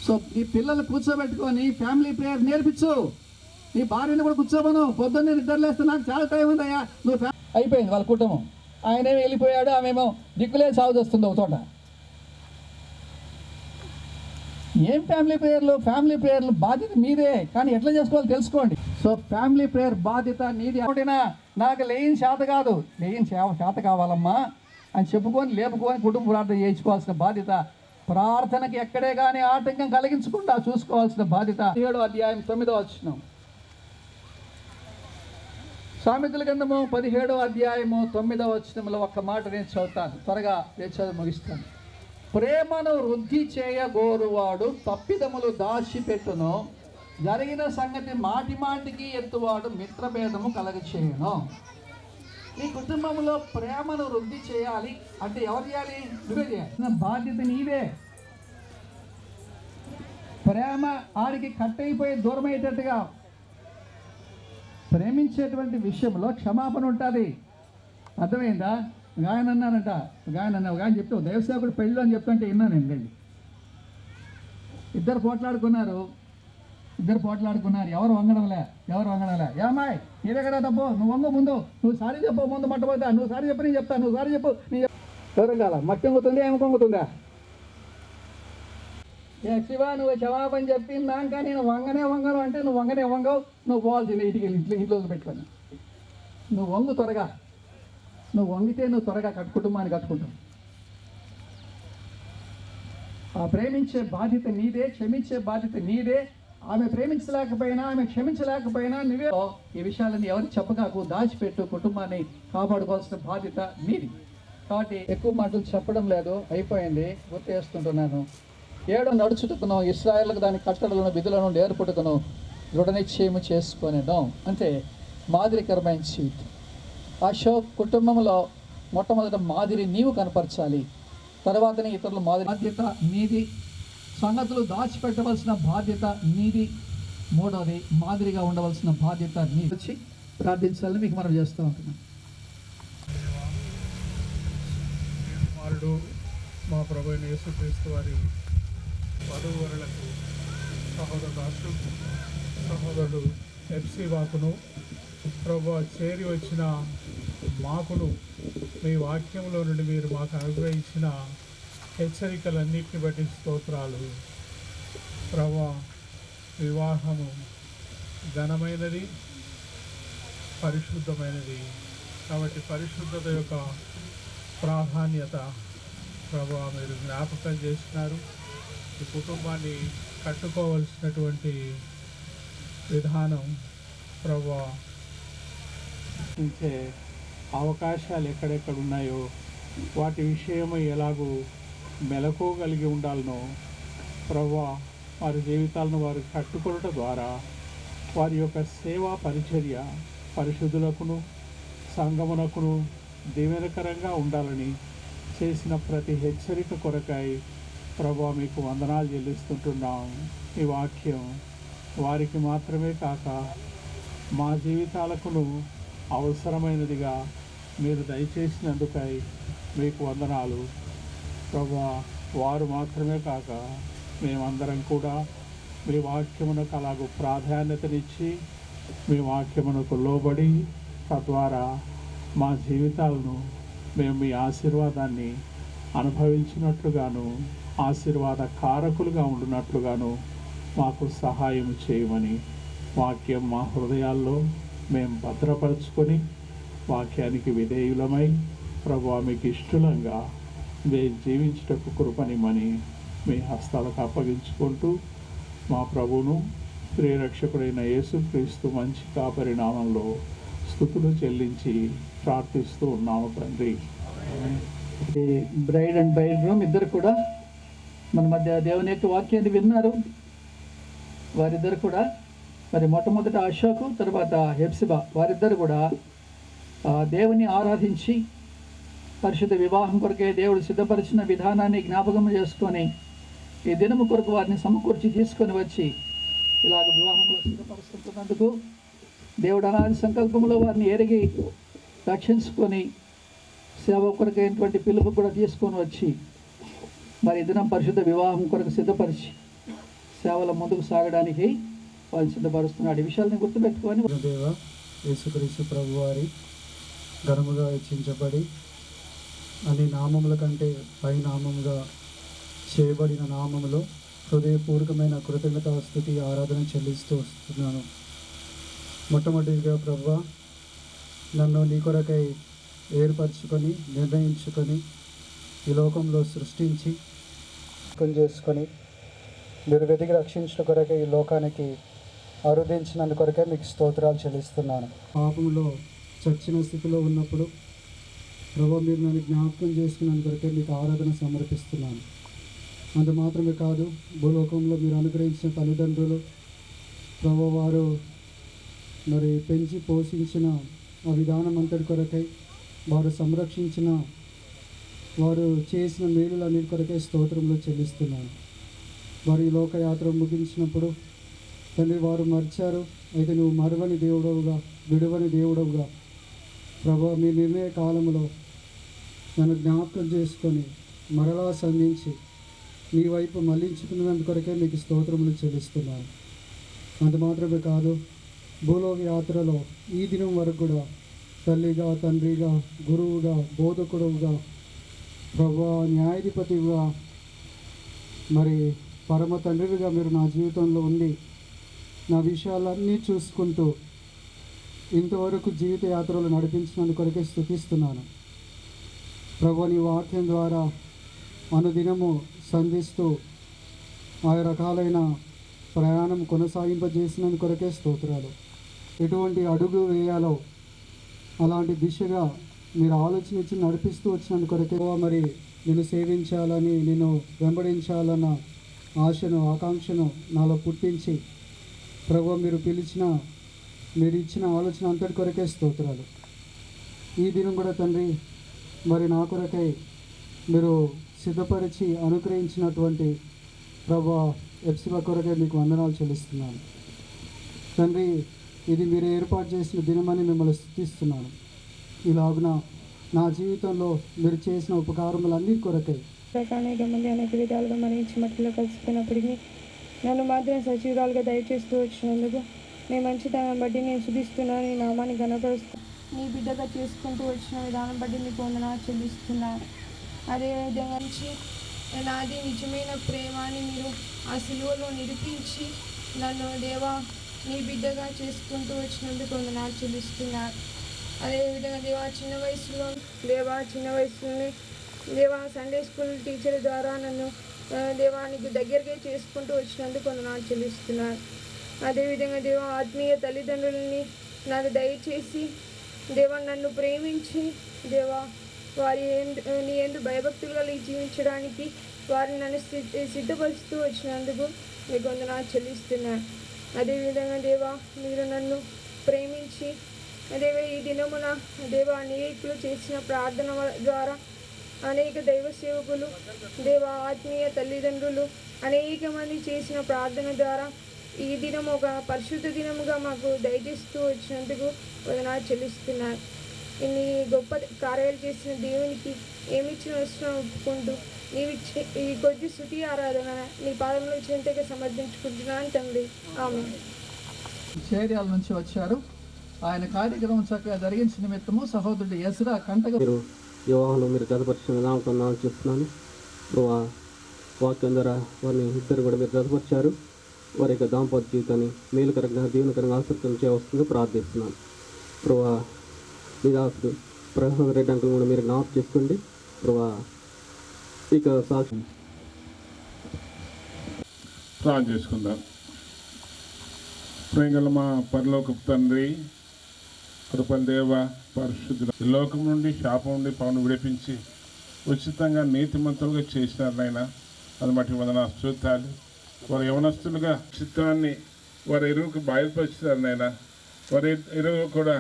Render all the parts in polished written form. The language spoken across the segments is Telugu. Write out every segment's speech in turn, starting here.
సో నీ పిల్లలు కూర్చోబెట్టుకొని ఫ్యామిలీ ప్రేయర్ నేర్పించు. నీ భార్యని కూడా కూర్చోమను. పొద్దున్నే నిద్రలేస్తే నాకు చాలా టైం ఉందయ్యా, నువ్వు అయిపోయింది వాళ్ళ కుటుంబం. ఆయనేమో వెళ్ళిపోయాడు, ఆమెమో దిక్కులే సాగు చేస్తుంది ఒక చోట. ఏం ఫ్యామిలీ ప్రేయర్లు బాధ్యత మీదే, కానీ ఎట్లా చేసుకోవాలో తెలుసుకోండి. సో ఫ్యామిలీ ప్రేయర్ బాధ్యత నీది. ఒకటినా నాకు లేని చేత కాదు, లేని చేత కావాలమ్మా అని చెప్పుకొని లేపుకొని కుటుంబ ప్రార్థన చేయించుకోవాల్సిన బాధ్యత, ప్రార్థనకి ఎక్కడే కానీ ఆటంకం కలిగించకుండా చూసుకోవాల్సిన బాధ్యత. 7వ అధ్యాయం 9వ వచనం, సామెతల గ్రంథము 17వ అధ్యాయము 9వ వచనంలో ఒక్క మాట నేను చదువుతాను, త్వరగా చదువు ముగిస్తాను. ప్రేమను వృద్ధి చేయగోరువాడు తప్పిదములు దాచిపెట్టును, జరిగిన సంగతి మాటి మాటికి ఎత్తువాడు మిత్రభేదము కలగచేయును. నీ కుటుంబంలో ప్రేమను వృద్ధి చేయాలి అంటే ఎవరు చేయాలి? నువ్వే చేయాలి. బాధ్యత నీవే. ప్రేమ ఆడికి కట్టయిపోయి దూరం అయ్యేటట్టుగా ప్రేమించేటువంటి విషయంలో క్షమాపణ ఉంటుంది. అర్థమైందా? గాయన అన్నానంట, గాయన చెప్తావు దేవసేవకుడు పెళ్ళి అని చెప్తుంటే విన్నాను నేను. ఇద్దరు పోట్లాడుకున్నారు, ఎవరు వంగడంలే. ఏమాయ్ నీ దగ్గర తప్పు, నువ్వు వంగ ముందు, నువ్వు సారీ చెప్పు, ముందు మట్టపోతా, నువ్వు సారీ చెప్పు, నేను చెప్తా, నువ్వు సారీ చెప్పు. ఎవరం కాల మట్టి వంగుతుందా ఏమి పొంగుతుందా? శివ నువ్వు క్షమాపణ చెప్పిందాక నేను వంగను అంటే నువ్వు వంగవు, నువ్వు పోవాల్సిందే ఇంటికి వెళ్ళి ఇంట్లో పెట్టుకొని. నువ్వు వంగు త్వరగా, నువ్వు వంగితే నువ్వు త్వరగా కుటుంబాన్ని కట్టుకుంటావు. ఆ ప్రేమించే బాధ్యత నీదే, క్షమించే బాధ్యత నీదే. ఆమె ప్రేమించలేకపోయినా, ఆమె క్షమించలేకపోయినా నువ్వే ఈ విషయాలని ఎవరు చెప్పగాకు, దాచిపెట్టు, కుటుంబాన్ని కాపాడుకోవాల్సిన బాధ్యత నీది. కాబట్టి ఎక్కువ మాటలు చెప్పడం లేదు, అయిపోయింది, గుర్తు చేస్తుంటున్నాను. 7 నడుచుటకును ఇశ్రాయేలుకు దాని కట్టడలను విధులను నేర్పుటకును దృఢ నిశ్చయము చేసుకొనేను. అంటే మాదిరికరమైన జీవితం. అశోక్ కుటుంబంలో మొట్టమొదటి మాదిరి నీవు కనపరచాలి, తర్వాతనే ఇతరుల మాదిరి. బాధ్యత నీది. సంగతులు దాచిపెట్టవలసిన బాధ్యత నీది. 3వది మాదిరిగా ఉండవలసిన బాధ్యత నీది. వచ్చి ప్రార్థించాలని మీకు మనం చేస్తూ ఉంటున్నాం. కుమారుడు మా ప్రభు యేసుక్రీస్తు వారి వధూవరులకు సహోదరుడు ఎఫ్సీవాకును ప్రభు చేరి వచ్చిన మాకును మీ వాక్యంలో నుండి మీరు మాకు అనుగ్రహించిన హెచ్చరికలన్నింటిని బట్టి స్తోత్రాలు. ప్రభు వివాహము ఘనమైనది, పరిశుద్ధమైనది. కాబట్టి పరిశుద్ధత యొక్క ప్రాధాన్యత ప్రభు మీరు జ్ఞాపకం చేస్తున్నారు. ఈ కుటుంబాన్ని కట్టుకోవలసినటువంటి విధానం ప్రభు అవకాశాలు ఎక్కడెక్కడ ఉన్నాయో వాటి విషయమై ఎలాగూ మెలకువగలిగి ఉండాలనో ప్రభు వారి జీవితాలను వారు కట్టుకొనుట ద్వారా వారి యొక్క సేవా పరిచర్య పరిశుద్ధులకును సంగమునకును దీవెనకరంగా ఉండాలని చేసిన ప్రతి హెచ్చరిక కొరకై ప్రభు మీకు వందనాలు చెల్లిస్తుంటున్నాం. ఈ వాక్యం వారికి మాత్రమే కాక మా జీవితాలకును అవసరమైనదిగా మీరు దయచేసినందుకై మీకు వందనాలు ప్రభు. వారు మాత్రమే కాక మేమందరం కూడా మీ వాక్యమునకు అలాగూ ప్రాధాన్యతనిచ్చి మీ వాక్యమునకు లోబడి తద్వారా మా జీవితాలను మేము మీ ఆశీర్వాదాన్ని అనుభవించినట్లుగాను ఆశీర్వాద కారకులుగా ఉండినట్లుగాను మాకు సహాయం చేయమని వాక్యం మా హృదయాల్లో మేము భద్రపరుచుకొని వాక్యానికి విధేయులమై ప్రభువా మీకు ఇష్టలంగా మేము జీవించుటకు కృపనిమ్మని మీ హస్తాలకు అప్పగించుకుంటూ మా ప్రభువును ప్రియరక్షకుడైన యేసుక్రీస్తు మంచి కాపరినామంలో స్తుతులు చెల్లించి ప్రార్థిస్తూ ఉన్నాము తండ్రి. బ్రైడ్ అండ్ బ్రైడ్ రూమ్ ఇద్దరు కూడా మన మధ్య దేవుని యొక్క వాక్యాన్ని విన్నారు. వారిద్దరు కూడా మరి మొట్టమొదట అశోకు తర్వాత హెప్సిబా వారిద్దరు కూడా దేవుని ఆరాధించి పరిశుద్ధ వివాహం కొరకే దేవుడు సిద్ధపరిచిన విధానాన్ని జ్ఞాపకం చేసుకొని ఈ దినము కొరకు వారిని సమకూర్చి తీసుకొని వచ్చి ఇలాగ వివాహంలో సిద్ధపరుస్తున్నందుకు దేవుడు అనాది సంకల్పంలో వారిని ఎరిగి రక్షించుకొని సేవ కొరకైనటువంటి పిలుపు కూడా తీసుకొని వచ్చి మరి దినం పరిశుద్ధ వివాహం కొరకు సిద్ధపరిచి సేవల ముందుకు సాగడానికి వాళ్ళు సిద్ధపరుస్తున్నాడు. ఈ విషయాలను గుర్తుపెట్టుకొని దేవ యేసుక్రీస్తు ప్రభు వారి ఘనముగా హెచ్చించబడి అన్ని నామముల కంటే పై నామముగా చేయబడిన నామములో హృదయపూర్వకమైన కృతజ్ఞత స్తుతి ఆరాధన చెల్లిస్తూ వస్తున్నాను. మొట్టమొదటిగా ప్రభువా, నన్ను నీ కొరకై ఏర్పరచుకొని నిర్ణయించుకొని ఈ లోకంలో సృష్టించి చేసుకొని మీరు వెతికి రక్షించిన కొరకే ఈ లోకానికి అరుదించినందు కొరకే మీకు స్తోత్రాలు చెల్లిస్తున్నాను. పాపంలో చచ్చిన స్థితిలో ఉన్నప్పుడు ప్రభు మీరు నన్ను జ్ఞాపకం చేసుకున్నందు కొరకే మీకు ఆరాధన సమర్పిస్తున్నాను. అంత మాత్రమే కాదు, భూలోకంలో మీరు అనుగ్రహించిన తల్లిదండ్రులు ప్రభు వారు మరి పెంచి పోషించిన ఆ విధానం అంతటి కొరకై వారు సంరక్షించిన వారు చేసిన మేలులన్నిటి కొరకే స్తోత్రములు చెల్లిస్తున్నాను. వారు ఈ లోకయాత్ర ముగించినప్పుడు తండ్రి వారు మర్చారు, అయితే నువ్వు మరువని దేవుడవుగా విడువని దేవుడవుగా ప్రభు మీ నిర్ణయ కాలంలో నన్ను జ్ఞాపకం చేసుకొని మరలా సంధించి నీ వైపు మళ్లించుకున్నందు కొరకే మీకు స్తోత్రములు చెల్లిస్తున్నాను. అంత మాత్రమే కాదు, భూలోక యాత్రలో ఈ దినం వరకు కూడా తల్లిగా, తండ్రిగా, గురువుగా, బోధకుడుగా, ప్రభువా, న్యాయాధిపతిగా, మరి పరమ తండ్రిగా మీరు నా జీవితంలో ఉండి నా విషయాలన్నీ చూసుకుంటూ ఇంతవరకు జీవిత యాత్రలు నడిపించినందు కొరకే స్తుతిస్తున్నాను. ప్రభు నీ వాక్యం ద్వారా అనుదినము సంధిస్తూ ఆయా రకాలైన ప్రయాణం కొనసాగింపజేసినందు కొరకే స్తోత్రాలు. ఎటువంటి అడుగు వేయాలో అలాంటి దిశగా మీరు ఆలోచన ఇచ్చి నడిపిస్తూ వచ్చినందు కొరకే మరి నేను సేవించాలని, నేను వెంబడించాలన్న ఆశను, ఆకాంక్షను నాలో పుట్టించి ప్రభు మీరు పిలిచిన, మీరు ఇచ్చిన ఆలోచన అంతటి కొరకే స్తోత్రాలు. ఈ దినం కూడా తండ్రి మరి నా కొరకై మీరు సిద్ధపరిచి అనుగ్రహించినటువంటి ప్రభు ఎఫ్సిబా కొరకై మీకు వందనాలు చెల్లిస్తున్నాను. తండ్రి, ఇది మీరు ఏర్పాటు చేసిన దినమని మిమ్మల్ని స్తుతిస్తున్నాను. ఇలాగున నా జీవితంలో మీరు చేసిన ఉపకారములన్నీ కొరకై అనేక మంది అనేక విధాలుగా మరణించి మట్టిలో కలిసిపోయినప్పటికీ నన్ను మాత్రం సజీవురాలుగా దయచేస్తూ వచ్చినందుకు నీ మంచితనం బట్టి నేను శుద్ధిస్తున్నాను. నీ నామాన్ని ఘనపరుస్తూ నీ బిడ్డగా చేసుకుంటూ వచ్చిన విధానం బట్టి నీకు వందనాలు చెల్లిస్తున్నాను. అదేవిధంగా నాది నిజమైన ప్రేమ అని మీరు ఆ సిలువలో నిరూపించి నన్ను దేవా నీ బిడ్డగా చేసుకుంటూ వచ్చినందుకు వందనాలు చెల్లిస్తున్నాను. అదేవిధంగా దేవా చిన్న వయసులోనే దేవా సండే స్కూల్ టీచర్ ద్వారా నన్ను దేవానికి దగ్గరగా చేసుకుంటూ వచ్చినందుకు వందనాలు చెల్లిస్తున్నాను. అదేవిధంగా దేవా ఆత్మీయ తల్లిదండ్రులని నాకు దయచేసి దేవా నన్ను ప్రేమించి దేవా వారి నీ యందు భయభక్తులు కలిగి జీవించడానికి వారిని నన్ను సిద్ధపరుస్తూ వచ్చినందుకు మీకు వందనాలు చెల్లిస్తున్నాను. అదేవిధంగా దేవా మీరు నన్ను ప్రేమించి అదేవే ఈ దినమున దేవా అనేకులు చేసిన ప్రార్థన ద్వారా అనేక దైవ సేవకులు దేవా ఆత్మీయ తల్లిదండ్రులు అనేక మంది చేసిన ప్రార్థన ద్వారా ఈ దినం ఒక పరిశుద్ధ దినముగా మాకు దయచేస్తూ వచ్చినందుకు వందనాలు చెల్లిస్తున్నాను. ఇన్ని గొప్ప కార్యాలు చేసిన దేవునికి ఏమిచ్చిన అవసరం ఒప్పుకుంటూ నీవిచ్చే ఈ కొద్ది స్తుతి ఆరాధన నీ పాదంలో చెంతగా సమర్పించుకుంటున్నాను తండ్రి. ఆమేన్. చేర్యాల నుంచి వచ్చారు. ఆయన కార్యక్రమం చక్కగా జరిగించిన నిమిత్తము సహోదరుడు ఎజ్రా కంటగా మీరు వివాహంలో మీరు గతపరిచిన విధానం చూస్తున్నాను. వాక్యం ద్వారా వారిని ఇద్దరు కూడా మీరు గతపరిచారు. వారి యొక్క దాంపత్య జీవితాన్ని మేలుకరంగా దీవెనకరంగా ఆసక్తం చేయవలసిందిగా ప్రార్థిస్తున్నాను. ప్రభా మీ దాసుడు ప్రహ్లాద్ రెడ్డి అంకుల్ కూడా మీరు జ్ఞాపకం చేసుకోండి. ప్రభా ఇక సాక్షి ప్రార్థన చేసుకుందాం. ప్రేంగల మా పరలోకపు తండ్రి, కృపల దేవ, పరిశుద్ధుల లోకం నుండి శాపం నుండి పవన్ విడిపించి ఉచితంగా నీతిమంతులుగా చేసినారు నాయన. అది మట్టి వందన స్తోత్రాలు. వారు యవనస్తులుగా చిత్తాన్ని వారి ఎరువుకు బయలుపరిచినారు నాయన. వారి ఎరువు కూడా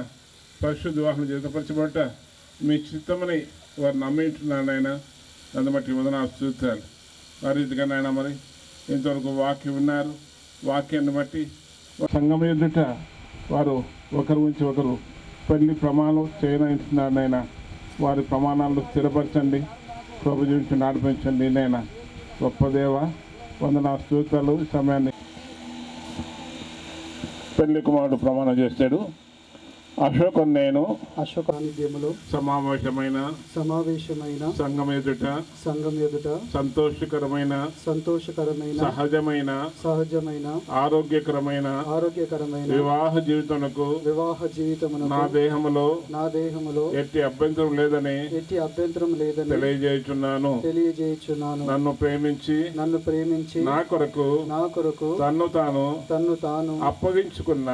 పరిశుద్ధ వివాహం జతపరచబట్ట మీ చిత్తమని వారు నమ్మింటున్నారు నాయన. అది మట్టి వందన స్తోత్రాలు. ఆ రీతిగా నాయన మరి ఇంతవరకు వాక్యం విన్నారు. వాక్యాన్ని బట్టి సంఘం ఎదుట వారు ఒకరి నుంచి ఒకరు పెళ్లి ప్రమాణం చేయనంటున్నారు నాయన. వారి ప్రమాణాలను స్థిరపరచండి, ప్రభు జీవించి నడిపించండి నాయన. గొప్ప దేవ, వందన స్తోత్రాలు. సమయాన్ని పెళ్లి కుమారుడు ప్రమాణం చేస్తాడు. అశోకం నేను అశోక సాన్నిధ్యములో సమావేశమైన సంఘం ఎదుట సంతోషకరమైన సహజమైన ఆరోగ్యకరమైన వివాహ జీవితమునకు నా దేహములో ఎట్టి అభ్యంతరం లేదని తెలియజేయుచున్నాను. నన్ను ప్రేమించి నా కొరకు తన్ను తాను అప్పగించుకున్న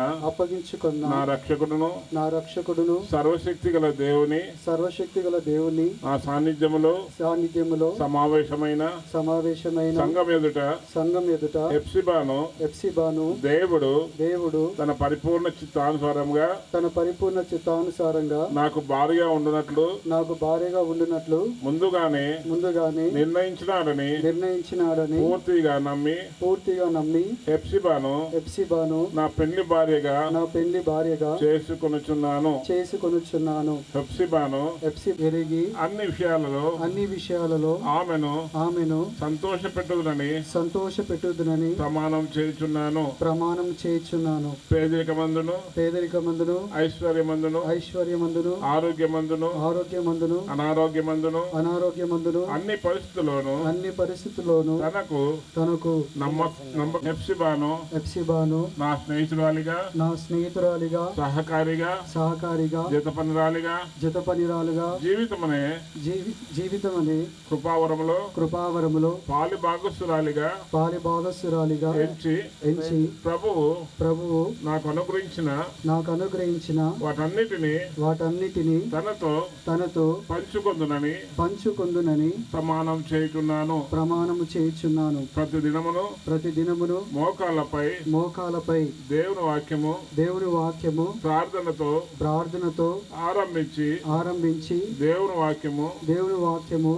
నా రక్షకుడును సర్వశక్తి గల దేవుని ఆ సాన్నిధ్యములో సమావేశమైన సంఘం ఎదుట ఎప్సిబాను దేవుడు తన పరిపూర్ణ చిత్తానుసారంగా నాకు భార్యగా ఉండునట్లు ముందుగానే నిర్ణయించినాడని పూర్తిగా నమ్మి ఎప్సిబాను నా పెళ్లి భార్యగా చేసుకొనుచున్నాను. హెప్సిబాను అన్ని విషయాలలో ఆమెను సంతోషపెట్టుదునని ప్రమాణం చేయుచున్నాను. పేదరికమందును ఐశ్వర్యమందును ఆరోగ్యమందును అనారోగ్యమందును అన్ని పరిస్థితుల్లోనూ తనకు హెప్సిబాను నా స్నేహితురాలిగా సహకారిగా జతపనిరాలుగా జీవితమనే కృపావరములో పాలి భాగస్సురాలిగా ఎంచి ప్రభువు నాకు అనుగ్రహించిన వాటన్నిటిని తనతో పంచుకొందునని ప్రమాణం చేయుచున్నాను. ప్రతిదినమును మోకాలపై దేవుని వాక్యము ప్రార్థనతో ఆరంభించి దేవుని వాక్యము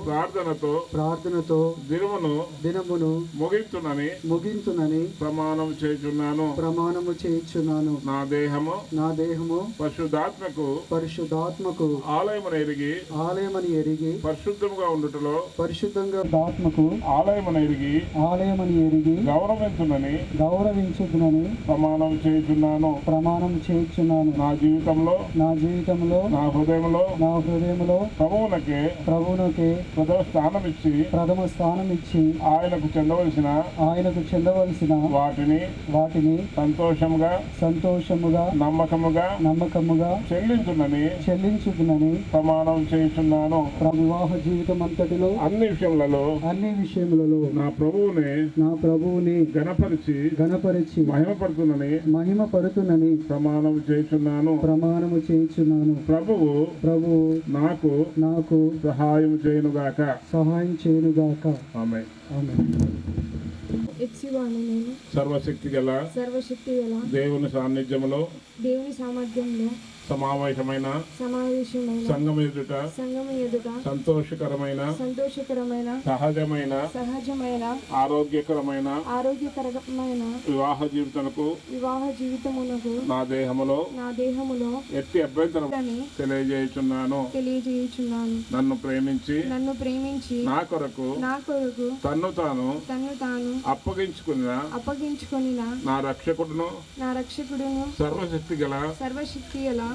ప్రార్థనతో దినమును ముగింతునని ప్రమాణం చేయుచున్నాను. నా దేహము పరిశుద్ధాత్మకు ఆలయమని ఎరిగి పరిశుద్ధంగా ఉండుటలో ఆలయమని ఎరిగి గౌరవించుదునని ప్రమాణం చేయుచున్నాను. నా జీవితంలో నా హృదయంలో ప్రభువునకే ప్రథమ స్థానమిచ్చి ఆయనకు చెందవలసిన వాటిని సంతోషముగా నమ్మకముగా చెల్లించుదునని ప్రమాణం చేయుచున్నాను. వివాహ జీవితం అంతటిలో అన్ని విషయములలో నా ప్రభువుని గణపరిచి మహిమపడుతున్నని ప్రమాణం చేయుచున్నాను. ప్రభువు నాకు సహాయం చేయునుగాక. ఆమేన్. సర్వశక్తి గల దేవుని సాన్నిధ్యములో సమావేశమైన సంఘం ఎదుట సంతోషకరమైన సహజమైన ఆరోగ్యకరమైన వివాహ జీవితమునకు నా దేహములో ఎట్టి అభ్యంతరం తెలియజేయుచున్నాను. నన్ను ప్రేమించి నా కొరకు తన్ను తాను అప్పగించుకున్న నా రక్షకుడును సర్వశక్తి గల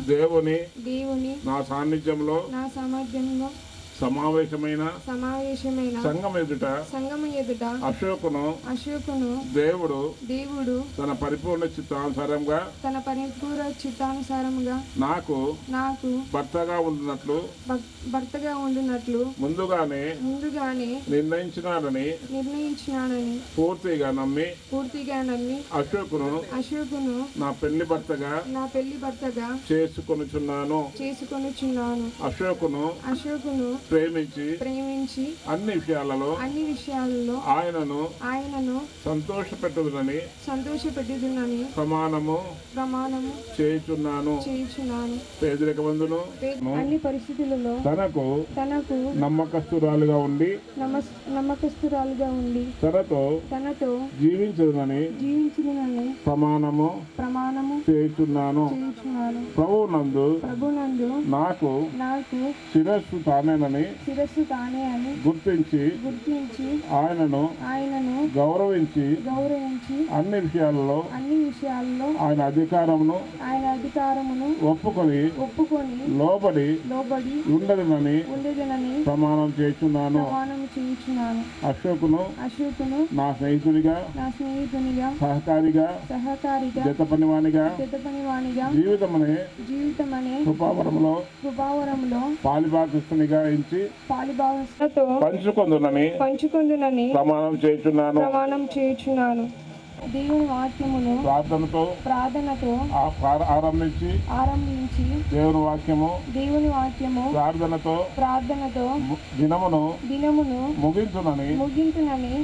దేవుని నా సాన్నిధ్యంలో సమావేశమైన సంఘం ఎదుట అశోకును దేవుడు తన పరిపూర్ణ చిత్తానుసారంగా నాకు భర్తగా ఉండునట్లు ముందుగానే నిర్ణయించినాడని పూర్తిగా నమ్మి అశోకును నా పెళ్లి భర్తగా చేసుకొనుచున్నాను. అశోకును ప్రేమించి అన్ని విషయాలలో ఆయనను సంతోషపెట్టుదునని ప్రమాణము చేయుచున్నాను. పేదరికమందును అన్ని పరిస్థితులలో తనకు నమ్మకస్తురాలుగా ఉండి తనతో జీవించుదునని ప్రమాణము చేయుచున్నాను. ప్రభువునందు నాకు శిరస్సు తానేనని అని గుర్తించి ఆయనను గౌరవించి అన్ని విషయాలలో ఆయన అధికారమును ఒప్పుకొని లోబడి ఉండదునని ప్రమాణం చేస్తున్నాను. అశోకును నా స్నేహితునిగా సహకారిగా జత పనివానిగా జీవితమనే కృపావరములో పాలిభాగస్తునిగా ఎంచి పంచుకొందునని ప్రమాణం చేయుచున్నాను. దేవుని వాక్యమును ప్రార్థనతో ఆరంభించి దేవుని వాక్యము ప్రార్థనతో దినమును ముగించునని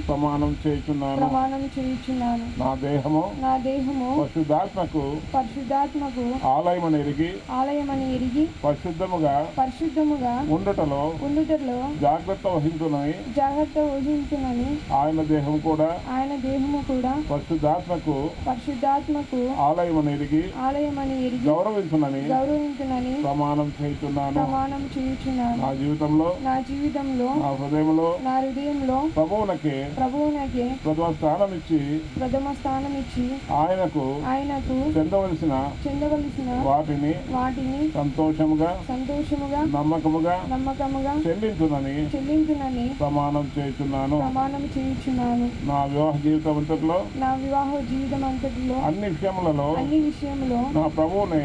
ప్రమాణం చేయుచున్నాను. నా దేహము పరిశుద్ధాత్మకు ఆలయమని ఎరిగి పరిశుద్ధముగా ఉండుటలో జాగ్రత్త వహించునని ఆయన దేహము కూడా పరిశుద్ధాత్మకు ఆలయమని ఎరిగి గౌరవించునని ప్రమాణం చేయుచున్నాను. నా జీవితంలో నా హృదయంలో ప్రభువునకే ప్రథమ స్థానం ఇచ్చి ఆయనకు చెందవలసిన వాటిని సంతోషముగా నమ్మకముగా చెల్లించునని ప్రమాణం చేయుచున్నాను. నా వివాహ జీవితం అంతటిలో అన్ని విషయములలో నా ప్రభువుని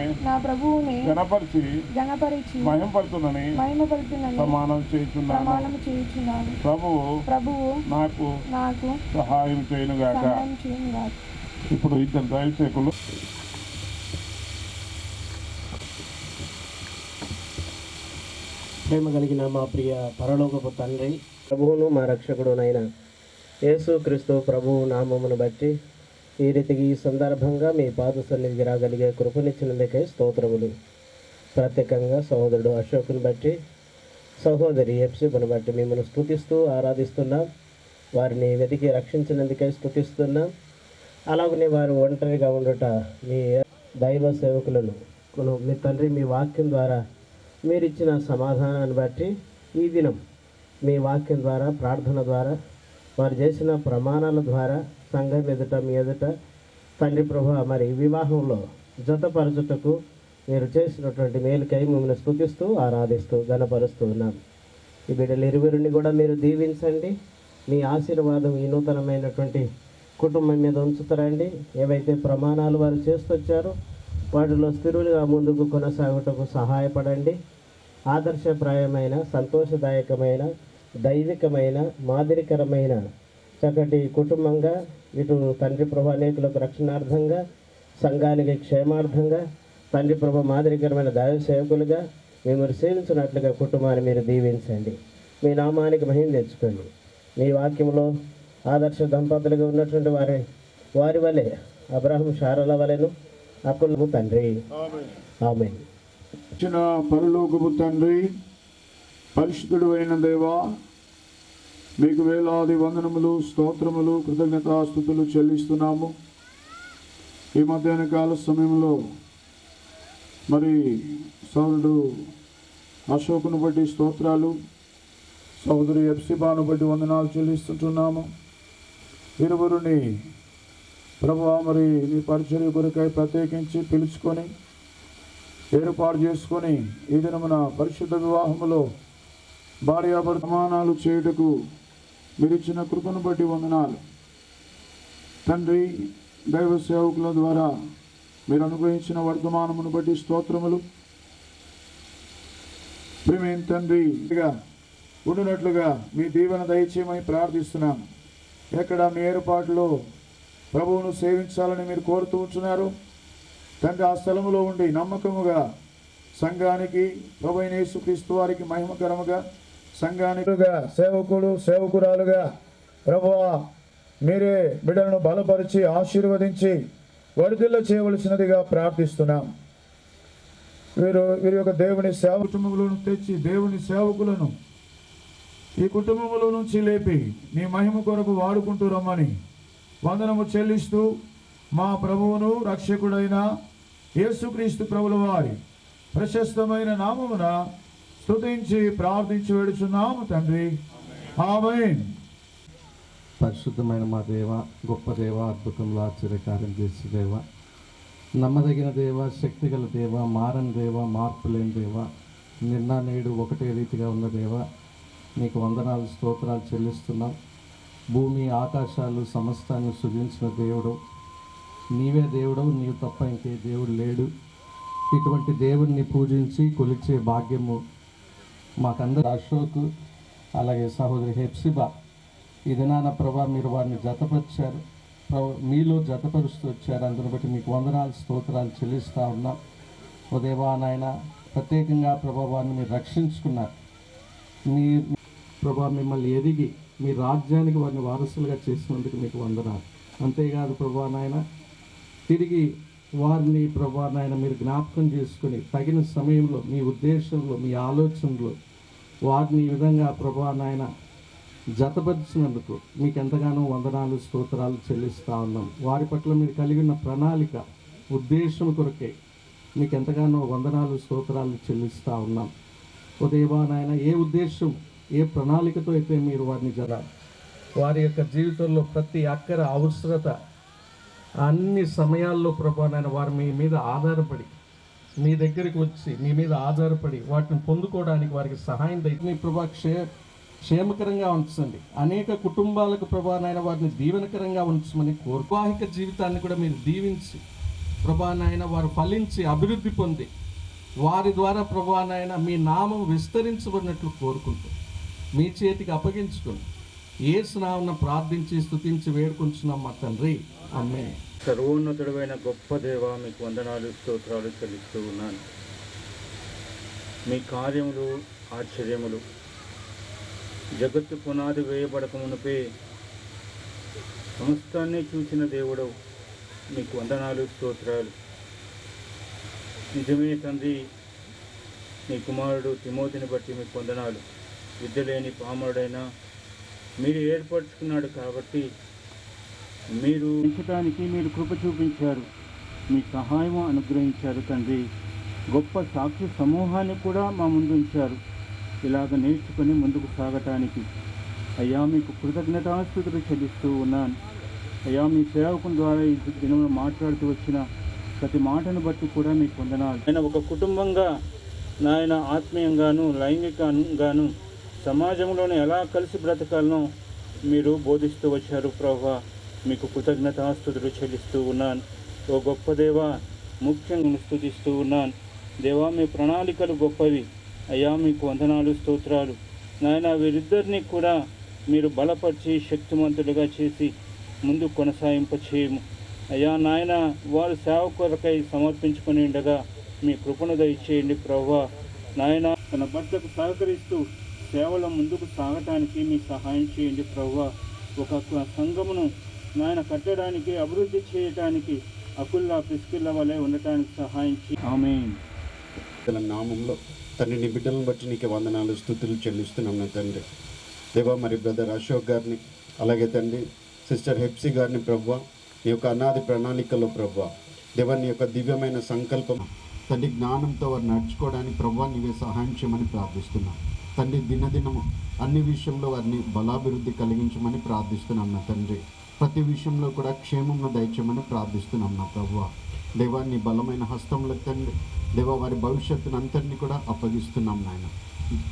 గణపరిచి మహిమపడుతున్నని ప్రమాణం చేయుచున్నాను. ప్రభువు నాకు సహాయం చేయనుగాక. ఇప్పుడు ఇద్దరు దైవసేవకులు ప్రేమ కలిగిన మా ప్రియ పరలోకపు తండ్రి, ప్రభువును మా రక్షకుడునైన యేసుక్రీస్తు ప్రభువు నామమును బట్టి ఈ రీతికి ఈ సందర్భంగా మీ పాద సన్నిధికి రాగలిగే కృపనిచ్చినందుకే స్తోత్రములు. ప్రత్యేకంగా సహోదరుడు అశోకుని బట్టి, సహోదరి ఎప్సిబును బట్టి మిమ్మల్ని స్తుతిస్తూ ఆరాధిస్తున్నాం. వారిని వెతికి రక్షించినందుకే స్తుతిస్తున్నాం. అలాగనే వారు ఒంటరిగా ఉండుట మీ దైవ సేవకులను మీ తండ్రి మీ వాక్యం ద్వారా మీరిచ్చిన సమాధానాన్ని బట్టి ఈ దినం మీ వాక్యం ద్వారా ప్రార్థన ద్వారా వారు చేసిన ప్రమాణాల ద్వారా సంఘం ఎదుట మీ ఎదుట తండ్రి ప్రభు మరి వివాహంలో జతపరచుటకు మీరు చేసినటువంటి మేలుకై మిమ్మల్ని స్తుతిస్తూ ఆరాధిస్తూ ఘనపరుస్తూ ఉన్నాం. ఈ బిడ్డలు ఇరువురిని కూడా మీరు దీవించండి. మీ ఆశీర్వాదం ఈ నూతనమైనటువంటి కుటుంబం మీద ఉంచుతారండి. ఏవైతే ప్రమాణాలు వారు చేస్తొచ్చారో వాటిలో స్థిరులుగా ముందుకు కొనసాగుటకు సహాయపడండి. ఆదర్శప్రాయమైన సంతోషదాయకమైన దైవికమైన మాదిరికరమైన చక్కటి కుటుంబంగా ఇటు తండ్రి ప్రభు అనేకులకు రక్షణార్థంగా సంఘానికి క్షేమార్థంగా తండ్రి ప్రభు మాదిరికరమైన దైవ సేవకులుగా మిమ్మల్ని సేవించినట్లుగా కుటుంబాన్ని మీరు దీవించండి. మీ నామానికి మహిమ తెచ్చుకోండి. మీ వాక్యంలో ఆదర్శ దంపతులుగా ఉన్నటువంటి వారి వలె అబ్రహం శారల వలెను అకులము తండ్రి. ఆమేన్. ఇచ్చిన పరలోకపు తండ్రి, పరిశుద్ధుడు అయిన దేవా, మీకు వేలాది వందనములు స్తోత్రములు కృతజ్ఞతాస్తుతులు చెల్లిస్తున్నాము. ఈ మధ్యాహ్న కాల సమయంలో మరి సోదరుడు అశోకును బట్టి స్తోత్రాలు, సోదరు ఎప్సిబాను బట్టి వందనాలు చెల్లిస్తుంటున్నాము. ఇరువురిని ప్రభువా మరి నీ పరిచర్య కొరకై ప్రత్యేకించి పిలుచుకొని ఏర్పాటు చేసుకొని ఈ దినమున పరిశుద్ధ వివాహములో భార్యాభర్త ప్రమాణాలు చేయుటకు మీరిచ్చిన కృపను బట్టి వందనాలు తండ్రి. దైవ సేవకుల ద్వారా మీరు అనుగ్రహించిన వర్తమానమును బట్టి స్తోత్రములు. ప్రేమైన తండ్రి ఉండినట్లుగా మీ దీవెన దయచేయమని ప్రార్థిస్తున్నాం. ఎక్కడ మీ ఏర్పాటులో ప్రభువును సేవించాలని మీరు కోరుతూ ఉంటున్నారు తండ్రి. ఆ స్థలములో ఉండి నమ్మకముగా సంఘానికి ప్రభు అయిన యేసుక్రీస్తు వారికి మహిమకరముగా సంఘానికి సేవకురాలుగా ప్రభువా మీరే బిడ్డలను బలపరిచి ఆశీర్వదించి వడిదిల్ల చేయవలసినదిగా ప్రార్థిస్తున్నాం. వీరి యొక్క దేవుని సేవ కుటుంబంలో తెచ్చి దేవుని సేవకులను ఈ కుటుంబంలో నుంచి లేపి నీ మహిమ కొరకు వాడుకుంటూ రమ్మని వందనము చెల్లిస్తూ మా ప్రభువును రక్షకుడైన యేసుక్రీస్తు ప్రభుల వారి ప్రశస్తమైన నామమున స్తుతించి ప్రార్థించి వేడుచున్నాము తండ్రి. ఆమేన్. పరిశుద్ధమైన మా దేవ, గొప్ప దేవ, అద్భుతంలో ఆశ్చర్యకార్యం చేసే దేవ, నమ్మదగిన దేవ, శక్తిగల దేవ, మారని దేవ, మార్పు లేని దేవ, నిన్న నేడు ఒకటే రీతిగా ఉన్న దేవ, నీకు వందనాలు స్తోత్రాలు చెల్లిస్తున్నాం. భూమి ఆకాశాలు సమస్తాన్ని సృజించిన దేవుడు నీవే దేవుడు, నీవు తప్ప ఇంకే దేవుడు లేడు. ఇటువంటి దేవుడిని పూజించి కొలిచే భాగ్యము మాకందరూ. అశోక్ అలాగే సహోదరి హెప్సిబా ఈ దినాన ప్రభా మీరు వారిని జతపరిచారు, మీలో జతపరుస్తూ వచ్చారు. అందుని బట్టి మీకు వందనాలు స్తోత్రాలు చెల్లిస్తూ ఉన్నాం. ఓ దేవా నాయన, ప్రత్యేకంగా ప్రభా వారిని మీరు రక్షించుకున్నారు. మీ ప్రభా మిమ్మల్ని ఎదిగి మీ రాజ్యానికి వారిని వారసులుగా చేసినందుకు మీకు వందనాలు. అంతేకాదు ప్రభా నాయన, తిరిగి వారిని ప్రభా నాయన మీరు జ్ఞాపకం చేసుకుని తగిన సమయంలో మీ ఉద్దేశంలో మీ ఆలోచనలో వారిని ఈ విధంగా ప్రభా నాయన జతపరిచినందుకు మీకు ఎంతగానో వందనాలు స్తోత్రాలు చెల్లిస్తూ ఉన్నాం. వారి పట్ల మీరు కలిగి ఉన్న ప్రణాళిక ఉద్దేశం కొరకే మీకు ఎంతగానో వందనాలు స్తోత్రాలు చెల్లిస్తూ ఉన్నాం. ఓ దేవా నాయన, ఏ ఉద్దేశం ఏ ప్రణాళికతో అయితే మీరు వారిని వారి యొక్క జీవితంలో ప్రతి అక్కర అవసరత అన్ని సమయాల్లో ప్రభా నాయన వారు మీ మీద ఆధారపడి మీ దగ్గరికి వచ్చి మీ మీద ఆధారపడి వాటిని పొందుకోవడానికి వారికి సహాయం దయచేసి ప్రభా క్షేమకరంగా ఉంచండి. అనేక కుటుంబాలకు ప్రభా నాయన వారిని దీవెనకరంగా ఉంచమని వైవాహిక జీవితాన్ని కూడా మీరు దీవించి ప్రభా నాయన వారు ఫలించి అభివృద్ధి పొంది వారి ద్వారా ప్రభా నాయన మీ నామం విస్తరించబడినట్లు కోరుకుంటూ మీ చేతికి అప్పగించుకుని యేసు నామమున ప్రార్థించి స్తుతించి వేడుకుంటున్నాం మా తండ్రి. ఆమేన్. సర్వోన్నతుడైన గొప్ప దేవ, మీకు వందనాలు స్తోత్రాలు చెల్లిస్తూ ఉన్నాను. మీ కార్యములు ఆశ్చర్యములు జగత్తు పునాది వేయబడక మునిపే సమస్తాన్ని చూసిన దేవుడు, మీకు వందనాలు స్తోత్రాలు. నిజమే తండ్రి, నీ కుమారుడు తిమోతిని బట్టి మీకు వందనాలు. విద్య లేని పామరుడైనా మీరు ఏర్పరచుకున్నాడు కాబట్టి మీరు పెంచడానికి మీరు కృప చూపించారు, మీ సహాయము అనుగ్రహించారు తండ్రి. గొప్ప సాక్షి సమూహాన్ని కూడా మా ముందు ఉంచారు. ఇలాగ నేర్చుకొని ముందుకు సాగటానికి అయ్యా మీకు కృతజ్ఞతాస్తుతులు చెల్లిస్తూ ఉన్నాను. అయ్యా మీ సేవకుని ద్వారా ఈ దినంలో మాట్లాడుతూ వచ్చిన ప్రతి మాటను బట్టి కూడా మీకు వందనాలు. ఆయన ఒక కుటుంబంగా నాయన ఆత్మీయంగాను లైంగికంగాను సమాజంలోనే ఎలా కలిసి బ్రతకాలనో మీరు బోధిస్తూ వచ్చారు ప్రభువా. మీకు కృతజ్ఞతాస్తుతులు చెల్లిస్తూ ఉన్నాను. ఓ గొప్ప దేవా, ముఖ్యంగా స్తుతిస్తూ ఉన్నాను. దేవా, మీ ప్రణాళికలు గొప్పవి. అయ్యా మీకు వందనాలు స్తోత్రాలు. నాయన వీరిద్దరిని కూడా మీరు బలపరిచి శక్తిమంతులుగా చేసి ముందు కొనసాగింప చేయము. అయ్యా నాయన, వారు సేవ కొరకై సమర్పించుకొని ఉండగా మీ కృపను దయచేయండి ప్రభువా. నాయన తన భర్తకు సహకరిస్తూ సేవలో ముందుకు సాగటానికి మీ సహాయం చేయండి ప్రభువా. ఒక సంఘమును నాయన కట్టడానికి అభివృద్ధి చేయటానికి అకుల్లా ప్రిస్కిల్ల వలె ఉండటానికి సహాయం చేయండి. ఆమేన్. నామంలో తండ్రి నీ బిడ్డలను బట్టి నీకు వందనాలు స్తుతులు చెల్లిస్తున్నాం నా తండ్రి. దేవా, మరి బ్రదర్ అశోక్ గారిని అలాగే తండ్రి సిస్టర్ హెప్సీ గారిని ప్రభువా, నీ యొక్క అనాది ప్రణాళికలో ప్రభువా దేవా, నీ యొక్క దివ్యమైన సంకల్పం తండ్రి జ్ఞానంతో వారు నడుచుకోవడానికి ప్రభువా నీవే సహాయం చేయమని ప్రార్థిస్తున్నాం తండ్రి. దినదినము అన్ని విషయంలో వారిని బలాభివృద్ధి కలిగించమని ప్రార్థిస్తున్నాం నా తండ్రి. ప్రతి విషయంలో కూడా క్షేమంను దయచేయమని ప్రార్థిస్తున్నాం నా ప్రభువా. దేవా, నీ బలమైన హస్తంలో తండ్రి దేవా వారి భవిష్యత్తును అంతటిని కూడా అప్పగిస్తున్నాం నాయన.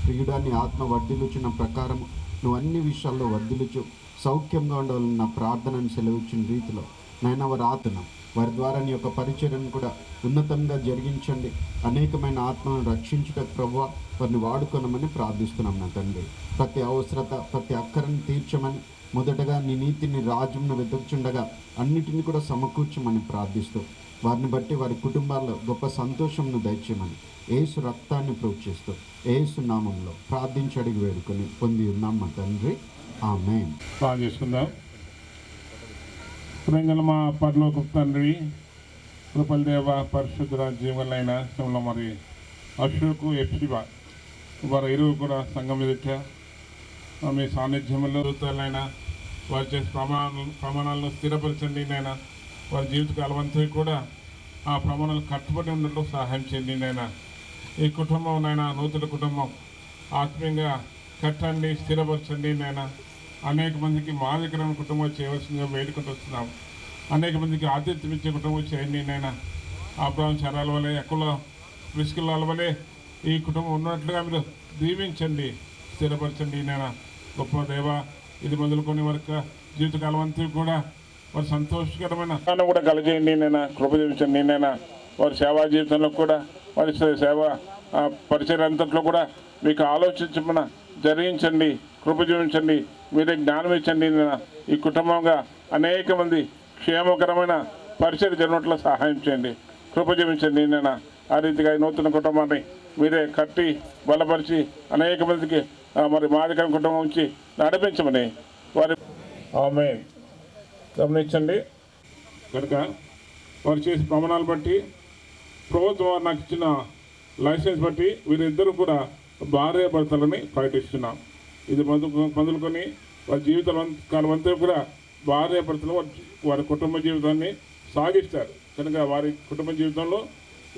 ప్రియుడాన్ని ఆత్మ వర్ధిల్లుచున్న ప్రకారం నువ్వు అన్ని విషయాల్లో వర్ధిల్లుచు సౌఖ్యంగా ఉండాలని నా ప్రార్థనను సెలవిచ్చిన రీతిలో నాయన వారి ఆత్మను వారి ద్వారా నీ యొక్క పరిచర్యను కూడా ఉన్నతంగా జరిగించండి. అనేకమైన ఆత్మను రక్షించుటకు ప్రభువా వారిని వాడుకొనమని ప్రార్థిస్తున్నాం నా తండ్రి. ప్రతి అవసరత ప్రతి అక్కరను తీర్చమని మొదటగా నీ నీతిని రాజ్యంను వెతుకుచుండగా అన్నిటిని కూడా సమకూర్చమని ప్రార్థిస్తూ వారిని బట్టి వారి కుటుంబాల్లో గొప్ప సంతోషంను దయచేయమని యేసు రక్తాన్ని ప్రోక్షిస్తూ యేసు నామంలో ప్రార్థించి అడిగి వేడుకొని పొంది ఉన్నాం మా తండ్రి. ఆమేన్. చేసుకుందాం. ప్రేంగల మా పరలోక తండ్రి, కృపల దేవ, పరిశుద్ధ జీవులైన శివంలో మరి అశోకు హెప్సిబా వారు ఇరువు కూడా సంఘం ఎదుట మీ సాన్నిధ్యంలో జరుగుతాలైనా వారు చేసే ప్రమాణాలను స్థిరపరచండి నైనా. వారి జీవితకాలం అంతా కూడా ఆ ప్రమాణాలు కట్టుబడి ఉన్నట్లు సహాయం చేయండి నైనా. ఈ కుటుంబం నాయన నూతన కుటుంబం ఆత్మీయంగా కట్టండి, స్థిరపరచండి నాయన. అనేక మందికి మాదికరమైన కుటుంబం చేయవలసిందిగా వేడుకుంటూ వస్తున్నాం. అనేక మందికి ఆతిథ్యం ఇచ్చే కుటుంబం చేయండి నాయన. అబ్రాహం చరాల వలె, ఎక్కల ప్రిస్కిల్లాల వలె ఈ కుటుంబం ఉన్నట్లుగా మీరు దీవించండి, స్థిరపరచండి నాయన. గొప్ప దేవ, ఇది మొదలుకొని వరకు జీవితకాలం అంతా కూడా వారి సంతోషకరమైన కూడా కలగజేయండి నేను, కృప చూపించండి నేను. వారి సేవా జీవితంలో కూడా, వారి సేవ పరిచయం అంతట్లో కూడా మీకు ఆలోచించమని జరిగించండి, కృప చూపించండి, మీరే జ్ఞానం ఇచ్చండి నేను. ఈ కుటుంబంగా అనేక మంది క్షేమకరమైన పరిచయం జరిగినట్లు సహాయం చేయండి, కృప చూపించండి నేను. ఆ రీతిగా ఈ నూతన కుటుంబాన్ని మీరే కట్టి బలపరిచి అనేక మందికి మరి మాదికర కుటుంబం నుంచి నడిపించమని వారి ఆమె గమనించండి. కనుక వారు చేసే ప్రమాణాలు బట్టి, ప్రభుత్వం వారు నాకు ఇచ్చిన లైసెన్స్ బట్టి వీరిద్దరూ కూడా భార్య భర్తలని ప్రకటిస్తున్నాం. ఇది మొదలుకొని వారి కాలం అంతా కూడా భార్య భర్తలు వారి కుటుంబ జీవితాన్ని సాగిస్తారు. కనుక వారి కుటుంబ జీవితంలో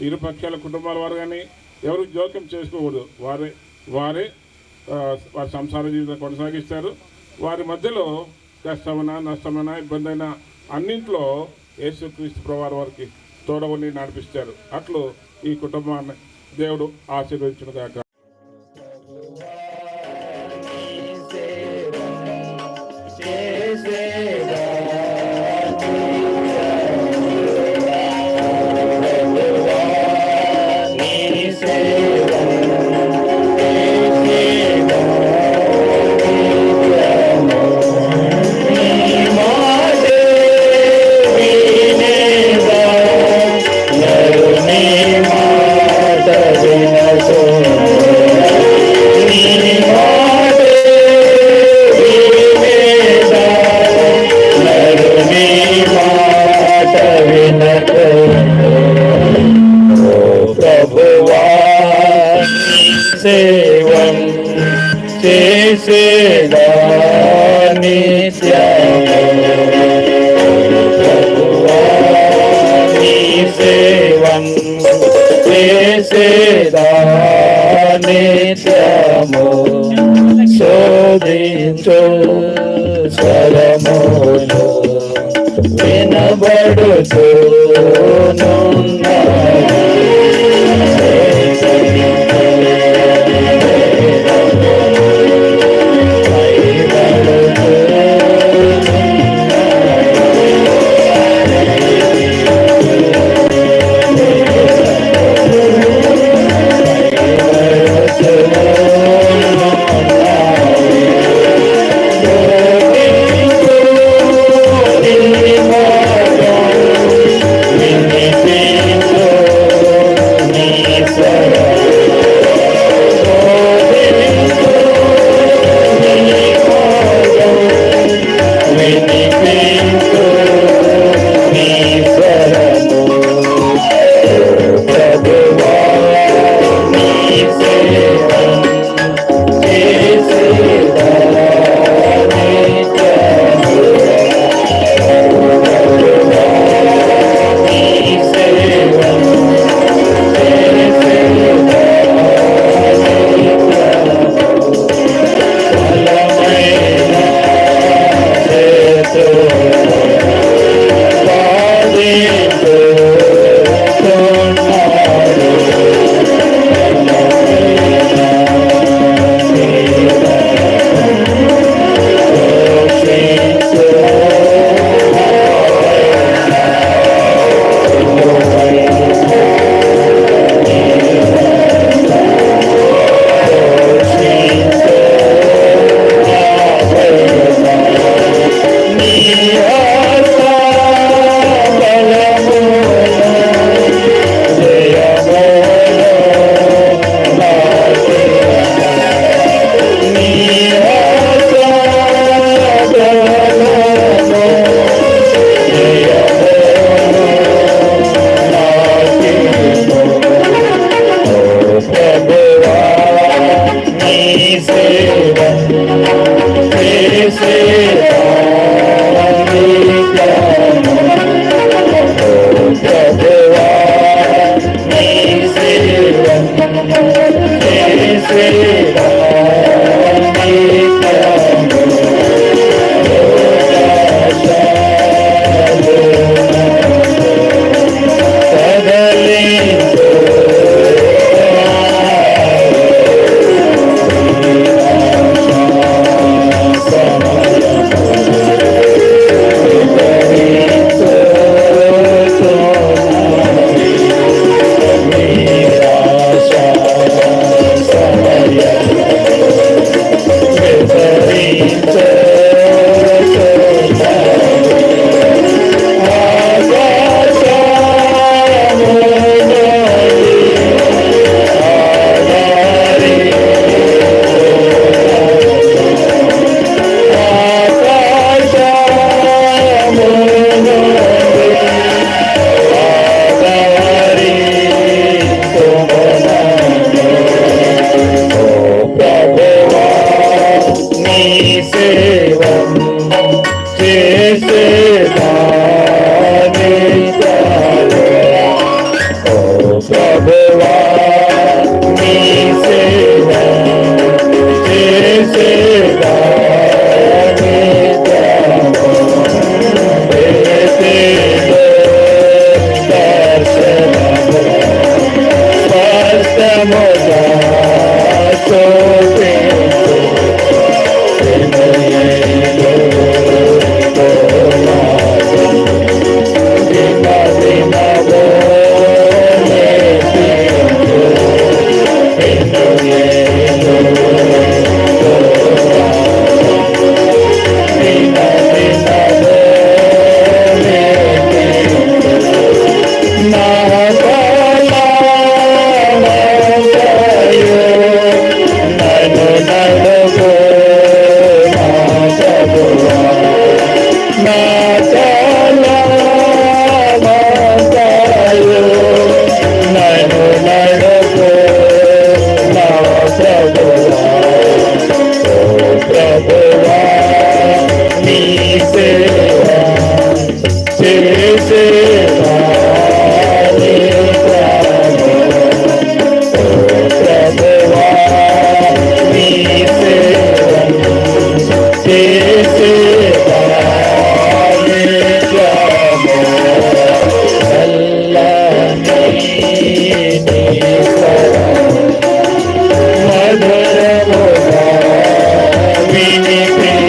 ఇరు పక్షాల కుటుంబాల వారు కానీ ఎవరు జోక్యం చేసుకోకూడదు. వారి వారి సంసార జీవితం కొనసాగిస్తారు. వారి మధ్యలో కష్టమైనా, నష్టమైనా, ఇబ్బంది అయినా అన్నింట్లో యేసుక్రీస్తు ప్రభువారు వారికి తోడవని నడిపిస్తారు. అట్లు ఈ కుటుంబాన్ని దేవుడు ఆశీర్వదించును గాక. సేవం చేసేదా నిత్యము, ప్రభువా నీ సేవం చేసేదా నిత్యము. శోధించు స్వరములు వినబడుచునున్నవి. Oh సేవ నీ త్యాగము ప్రభువా నీ సేవ చేసేవా నీ త్యాగము చల్లని నీ స్వరము మధురముగా వినిపించు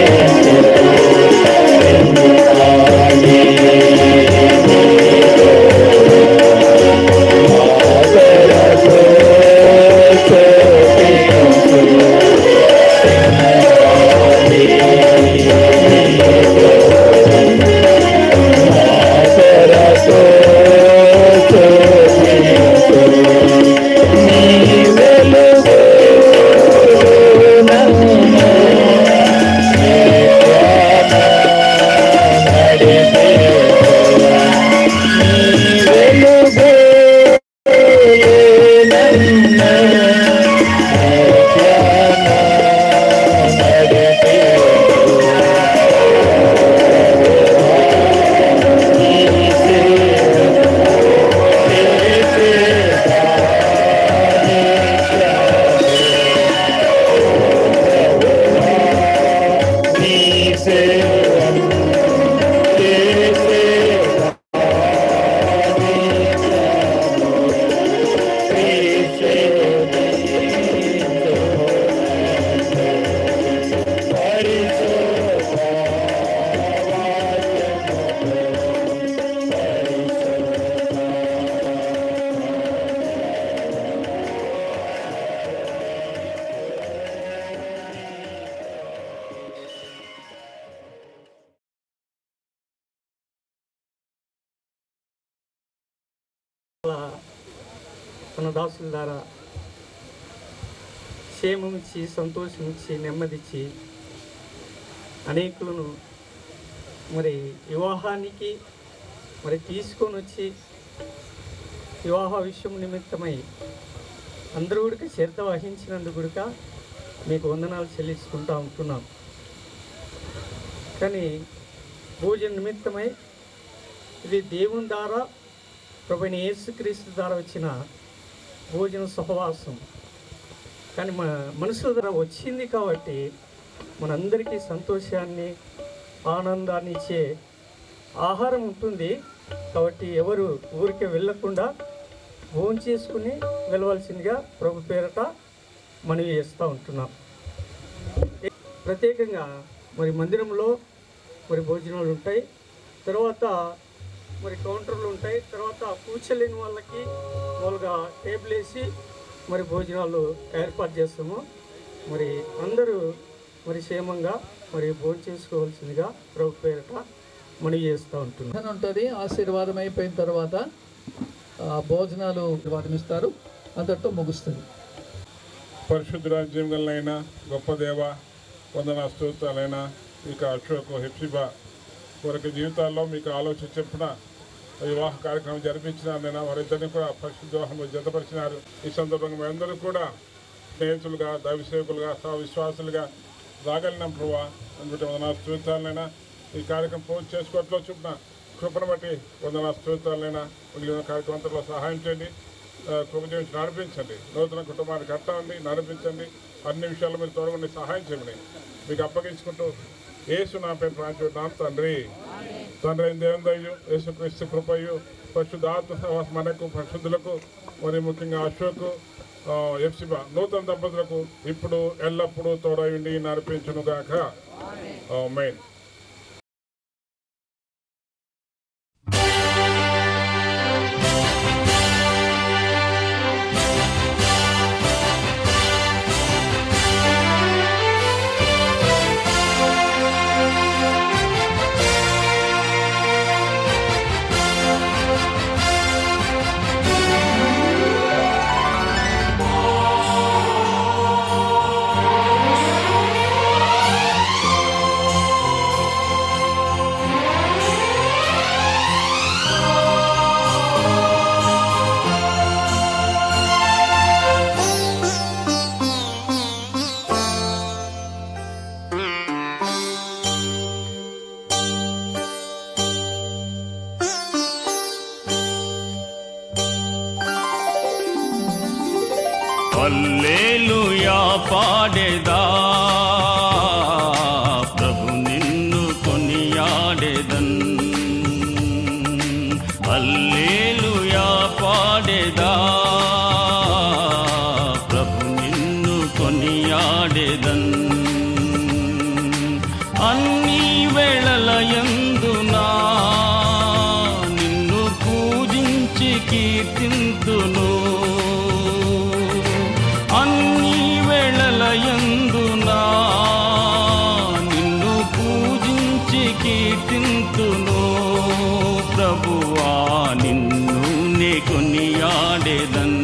తన దాసుల ద్వారా క్షేమమిచ్చి సంతోషమిచ్చి నెమ్మదిచ్చి అనేకులను మరి వివాహానికి మరి తీసుకొని వచ్చి వివాహ విషయం నిమిత్తమై అందరూ కూడా శ్రద్ధ వహించినందుకు కూడా మీకు వందనాలు చెల్లించుకుంటూ ఉంటున్నాం. కానీ భోజన నిమిత్తమై ఇది దేవుని ద్వారా ప్రభువైన యేసుక్రీస్తు ద్వారా వచ్చిన భోజన సహవాసం. కానీ మన మనుషుల ద్వారా వచ్చింది కాబట్టి మనందరికీ సంతోషాన్ని ఆనందాన్ని ఇచ్చే ఆహారం ఉంటుంది. కాబట్టి ఎవరు ఊరికే వెళ్ళకుండా భోజనం చేసుకుని వెళ్ళవలసిందిగా ప్రభు పేరట మనవి చేస్తూ ఉంటున్నాం. ప్రత్యేకంగా మరి మందిరంలో మరి భోజనాలు ఉంటాయి, తర్వాత మరి కౌంటర్లు ఉంటాయి, తర్వాత కూర్చోలేని వాళ్ళకి మామూలుగా టేబుల్ వేసి మరి భోజనాలు ఏర్పాటు చేస్తాము. మరి అందరూ మరి క్షేమంగా మరి భోజనం చేసుకోవాల్సిందిగా ప్రభు పేరట మనవి చేస్తూ ఉంటున్నాం. ఉంటుంది. ఆశీర్వాదం అయిపోయిన తర్వాత భోజనాలు ఆశీర్వాదం ఇస్తారు, అంతటితో ముగుస్తుంది. పరిశుద్ధ రాజ్యం గలైన గొప్ప దేవ వందన స్తోత్రాలైన ఇక అశోక్ హెప్సిబా వారి జీవితాల్లో మీకు ఆలోచన చెప్పిన వివాహ కార్యక్రమం జరిపించినారైనా వారిద్దరిని కూడా పరిశుద్ధ వివాహంలో జతపరిచినారు. ఈ సందర్భంగా మేమందరూ కూడా స్నేహితులుగా దైవసేవకులుగా విశ్వాసులుగా రాగలిగినాం ప్రభావ అందుబట్టి వందన స్తోత్రాలైనా ఈ కార్యక్రమం పూర్తి చేసుకోవట్లో చూపిన కృపను బట్టి వందన స్తోత్రాలైనా మిగిలిన కార్యక్రమంలో సహాయం చేయండి, కృప చేయించి నడిపించండి, నూతన కుటుంబాన్ని కట్టండి, నడిపించండి, అన్ని విషయాల్లో మీరు తోడుగుండి సహాయం చేయండి. మీకు అప్పగించుకుంటూ యేసు నా పేరు ప్రాంచున్నాను తండ్రి. తండ్రి అయిన దేవుని దయయు యేసుక్రీస్తు కృపయు పరిశుద్ధ ఆత్మ సహవాసం మనకు పరిశుద్ధులకు మరి ముఖ్యంగా అశోక్ హెప్సిబా నూతన దంపతులకు ఇప్పుడు ఎల్లప్పుడూ తోడయుండి నడిపించునుగాక. ఆమేన్. హల్లెలూయా పాడేదా ప్రభు నిన్ను కొనియాడేదన్ హల్లెలూయా పాడేదా ప్రభు నిన్ను కొనియాడేదన్ అన్ని వేళలయందునా నిన్ను పూజించి కీర్తింతును అన్ని వేళలయందునా నిన్ను పూజించి కీర్తింతును ప్రభువా నిన్ను నే కొనియాడేదన్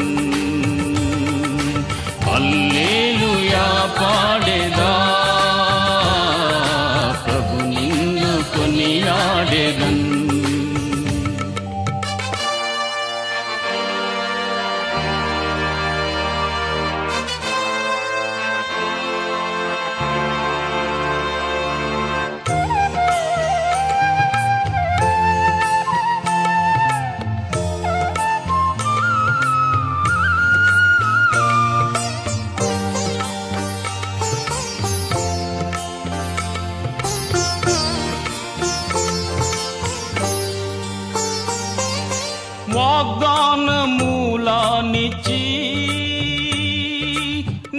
హల్లెలూయా పాడేదా ప్రభు నిన్ను కొనియాడేదన్ వాగ్దానమూలానిచ్చి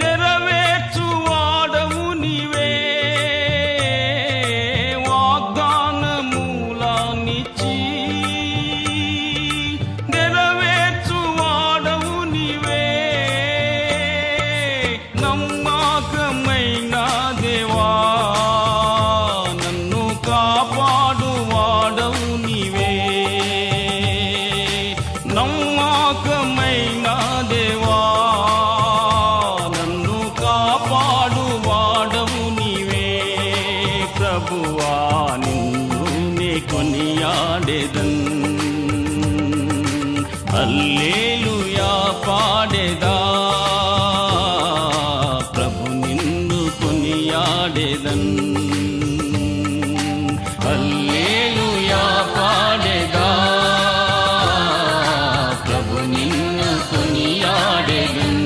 నెరవేర్చువాడవు నీవే వాగ్దానమూలానిచ్చి నెరవేర్చువాడవు నీవే నమ్మకమైన దేవా నన్ను కాపాడువాడవు నీవే నమ్మకమైన దేవా నన్ను కాపాడువాడవు నీవే ప్రభువా నిన్ను నే కొనియాడేదన్ హల్లెలూయా పాడేదా ప్రభు నిన్ను కొనియాడేదన్ హల్లెలూయా పాడేదా ప్రభు నిన్ను కొనియాడేదన్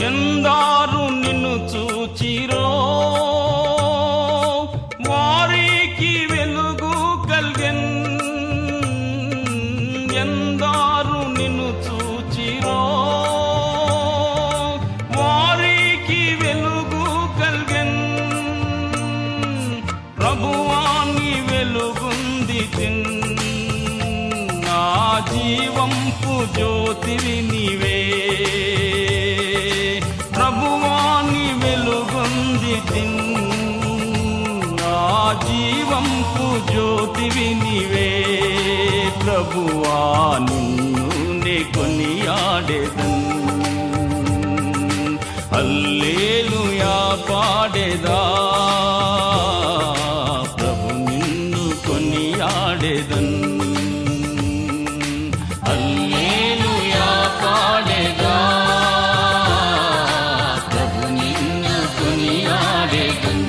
ఎందారు నిన్ను చూచిరో వారికి వెలుగు కల్గెన్ ఎందారు నిన్ను చూచిరో వారికి వెలుగు కల్గెన్ ప్రభువాని వెలుగుంది తిన్ నా జీవంపు జ్యోతివి నీవే ప్రభువాని వెలుగొంది నా జీవంపు జ్యోతివి నీవే ప్రభువా నిన్ను నే కొనియాడేదన్ హల్లెలూయా పాడేదా ప్రభు నిన్ను కొనియాడేదన్ హల్లెలూయా పాడేదా ప్రభు నిన్ను కొనియాడేదన్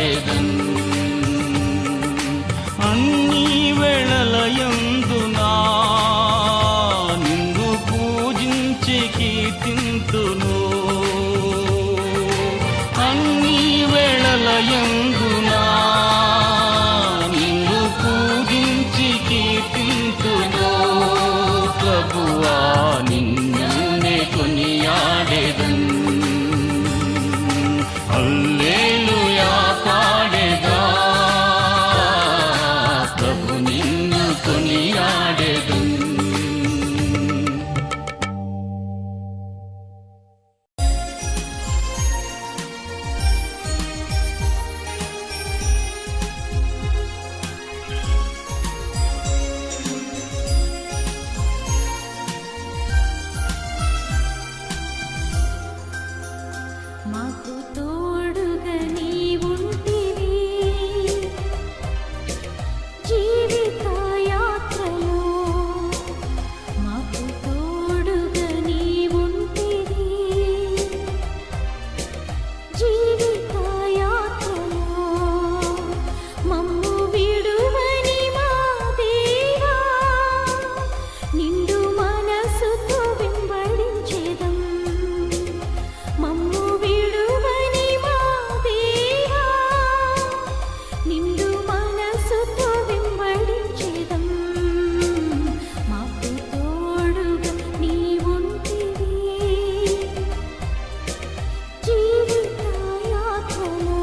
కొనియాడేదన్ అన్ని వేళలయందునా నిన్ను పూజించి కీర్తింతును అన్ని వేళలయందునా నిన్ను పూజించి కీర్తింతును ప్రభువా నిన్నే కొనియాడేదన్ హల్లెలూయా పాడేదా ప్రభు నిన్ను కొనియాడేదన్ మాకు తోడుగా నీవుంటివి జీవిత యాత్రలో మాకు తోడుగా నీవుంటివి జీవిత యాత్రలో మమ్ము విడువని మా దేవా నిండు మనసుతో వెంబడించేదం మమ్ము విడువని మా దేవా నిండు మనసుతో వెంబడించేదం మాకు తోడుగా నీవుంటివి జీవిత యాత్రలో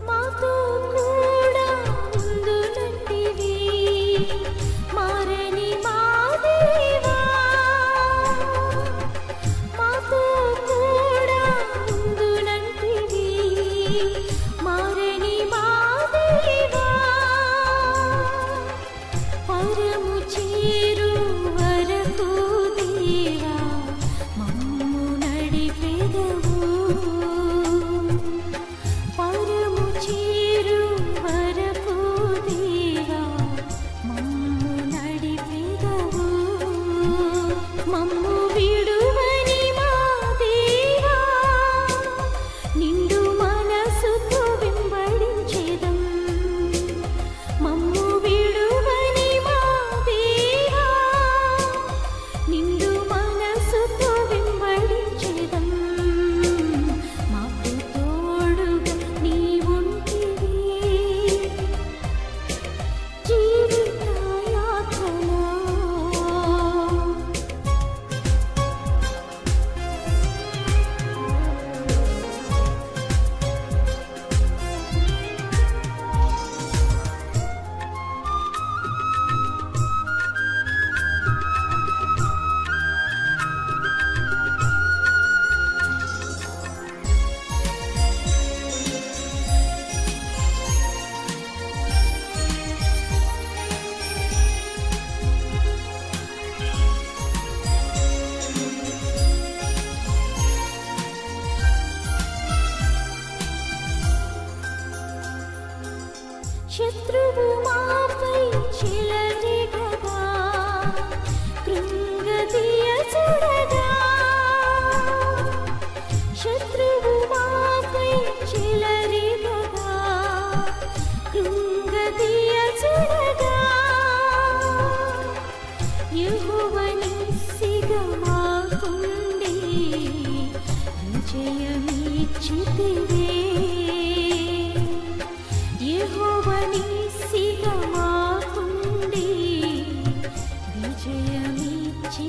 మాతో కూడా ఉండునంటివి మారని మా దేవా మాతో కూడా ఉండునంటివి మారని మా దేవా పరము చేరు వరకు దేవా మమ్ము నడిపెదవు పరము చేరు వరకు దేవా మమ్ము నడిపెదవు మమ్ము విడువని మా దేవా నిండు మనసుతో వెంబడించేదం మమ్ము విడువని మా దేవా నిండు మనసుతో వెంబడించేదం మాకు తోడుగా నీవుంటివి జీవిత యాత్రలో శత్రువు మాపై చెలరేగగా కృంగదీయ చూడగా శత్రువు మాపై చెలరేగగా కృంగదీయ చూడగా యెహోవా నిస్సిగా మాకుండి విజయమిచ్చితివే యెహోవా నిస్సిగా మాకుండి విజయమిచ్చితివే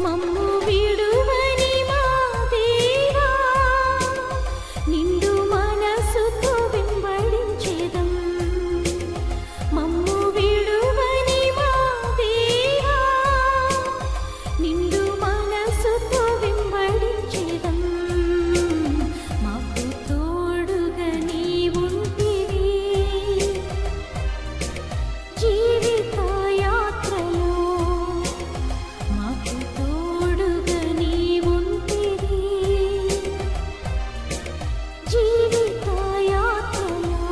మమ్ము విడువని మా దేవా నిండు మనసుతో వెంబడించేదం మమ్ము విడువని మా దేవా నిండు మనసుతో వెంబడించేదం మాకు తోడుగా నీవుంటివి జీవిత యాత్రలో మాకు తోడుగా నీవుంటివి జీవిత యాత్రలో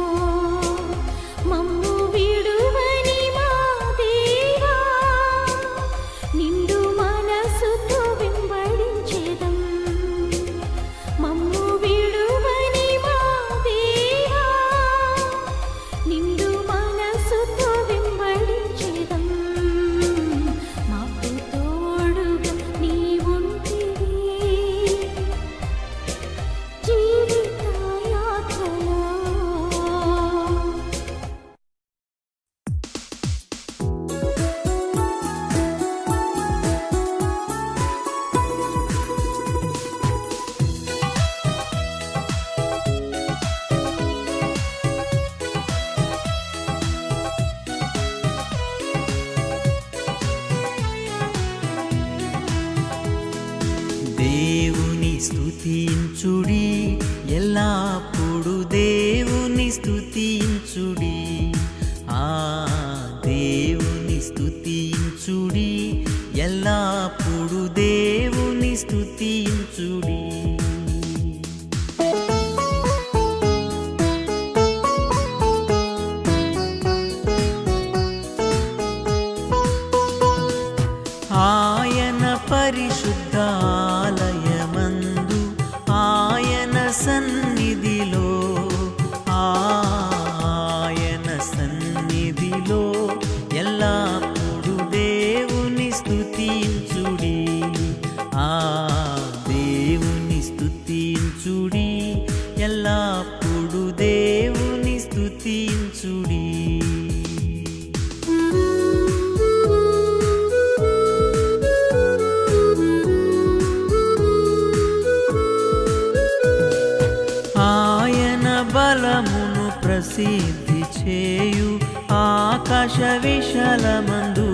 మమ్ము విడువని మా దేవా నిండు మనసుతో వెంబడించేదం మమ్ము విడువని మా దేవా నిండు మనసుతో వెంబడించేదం మాకు తోడుగా నీవుంటివి జీవిత యాత్రలో దేవుని స్తుతించుడి ఎల్లప్పుడు దేవుని స్తుతించుడి దేవుని స్తుతించుడి ఎల్లప్పుడు దేవుని స్తుతించుడి ఆయన పరిశుద్ధాలయమందు ఆయన సన్నిధిలో ఆయన సన్నిధిలో ఎల్లప్పుడు దేవుని స్తుతించుడి దేవుని స్తుతించుడి ఎల్లప్పుడు దేవుని స్తుతించుడి ఆయన బలమును ప్రసిద్ధి చేయు ఆకాశ విశాలమందు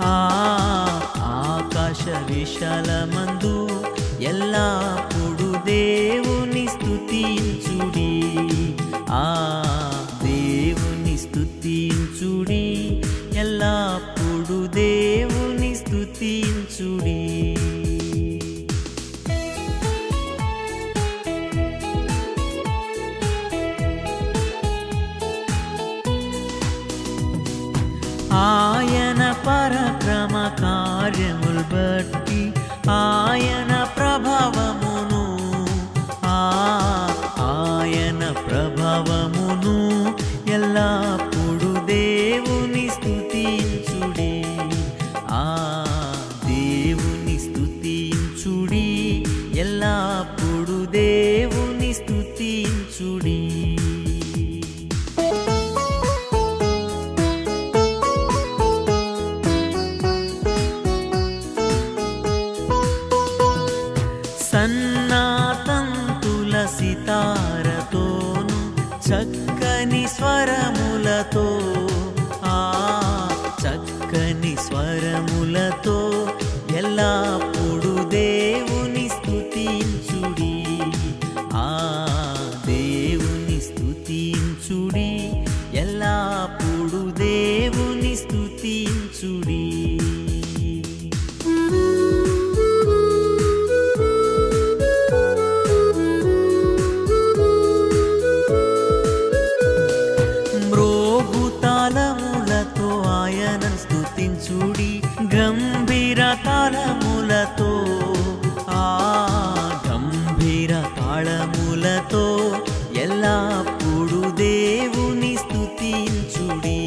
ఆకాశ విశాలమందు ఎల్లప్పుడు దేవుని స్తుతించుడి దేవుని స్తుతించుడి ఎల్లప్పుడు దేవుని స్తుతించుడి ఆయన పరక్రమ కార్యములు బట్టి ఆయన ప్రభావమును ఆయన ప్రభావమును ఎల్లప్పుడు దేవుని స్తుతించుడి దేవుని స్తుతించుడి ఎల్లప్పుడు దేవుని స్తుతించుడి సన్నాతంతుల సితారతోను చక్కని స్వరములతో చక్కని స్వరములతో ఎల్లప్పుడు దేవుని స్తుతించుడి దేవుని స్తుతించుడి ఎల్లప్పుడు దేవుని స్తుతించుడి తాళములతో ఆయన స్తుతించుడి గంభీర తాళములతో గంభీర తాళములతో ఎల్లప్పుడు దేవుని స్తుతించుడి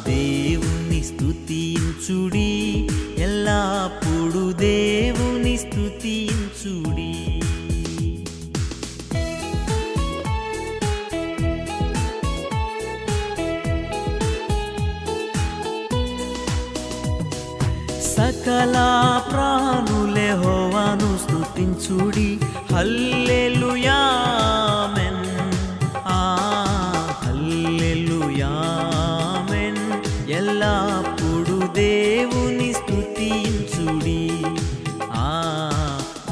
దేవుని స్తుతించుడి ఎల్లప్పుడు దేవుని స్తుతించుడి సకల ప్రాణులే యెహోవాను స్తుతించుడి హల్లెలూయా ఆమేన్ హల్లెలూయా ఆమేన్ ఎల్లప్పుడు దేవుని స్తుతించుడి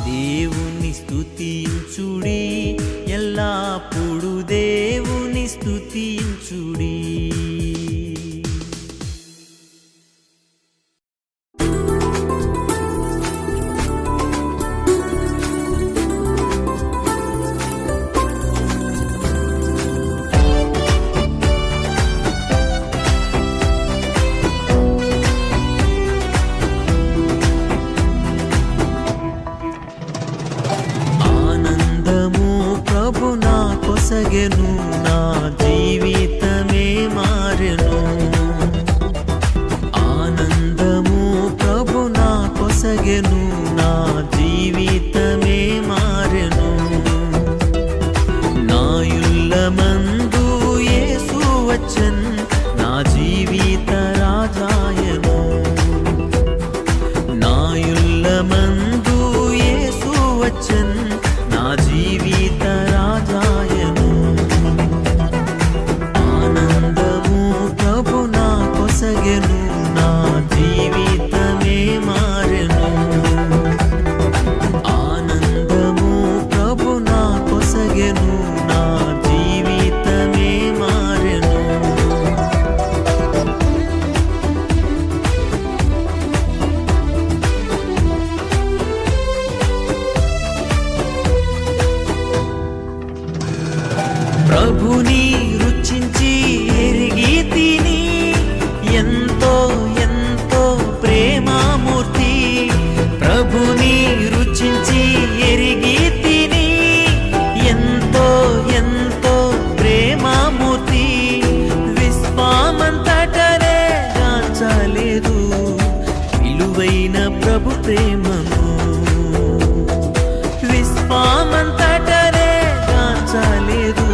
దేవుని స్తుతించుడి ఎల్లప్పుడు దేవుని స్తుతించుడి. ఆనందము ప్రభు నా కొసగెను నా జీవితమే మారెను. ఆనందము ప్రభు నా కొసగెను నా జీవితమే మారెను. నా యుల్లమందు యేసు వచ్చెన్ నా జీవిత రాజాయను. నా యుల్లమందు యేసు వచ్చెన్ నా జీవిత రాజాయను. ఆనందము ప్రభు నా కొసగెను నా జీవితమే మారెను. ఆనందము ప్రభు నా కొసగెను నా జీవితమే మారెను. ప్రభుని రుచించి ఎరిగి తిని ఎంతో ఎంతో ప్రేమమూర్తి. ప్రభుని రుచించి ఎరిగి తిని ఎంతో ఎంతో ప్రేమమూర్తి. విశ్వమంతటనే గాంచలేదు విలువైన ప్రభు ప్రేమను. విశ్వమంతటనే గాంచలేదు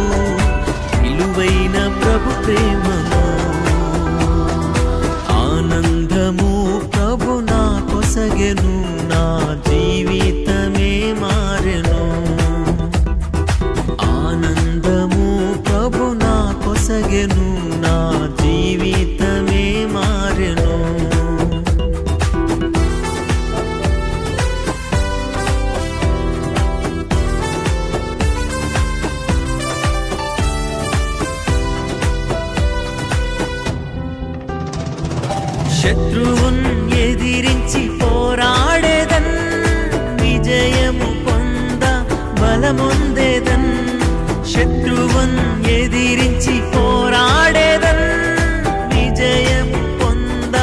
విలువైన ప్రభు ప్రేమను. ఆనందము ప్రభు నా కొసగెను నా జీవితమే మారెను. ఆనందము ప్రభు నా కొసగెను నా జీవితమే మారెను. శత్రువున్ ఎదిరించి పోరాడేదన్ విజయము పొంద బలముందేదన్. శత్రువున్ ఎదిరించి పోరాడేదన్ విజయము పొంద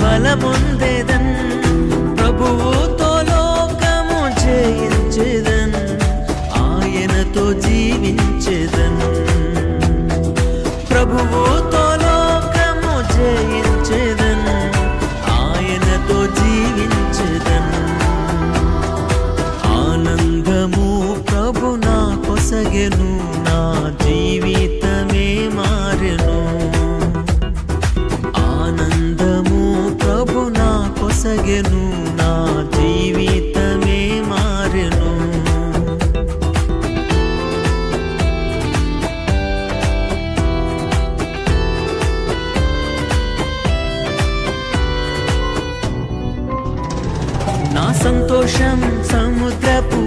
బలముందేదన్. ప్రభువుతో లోకము జయించేదన్ ఆయనతో జీవించేదన్. ప్రభువుతో లోకము జయించేదన్ ఆయనతో జీవించేదన్. ఆనందము ప్రభు నా కొసగెను నా జీవితమే మారెను. ఆనందము ప్రభు నా కొసగెను నా జీవితమే మారెను. నా సంతోషం సముద్రపు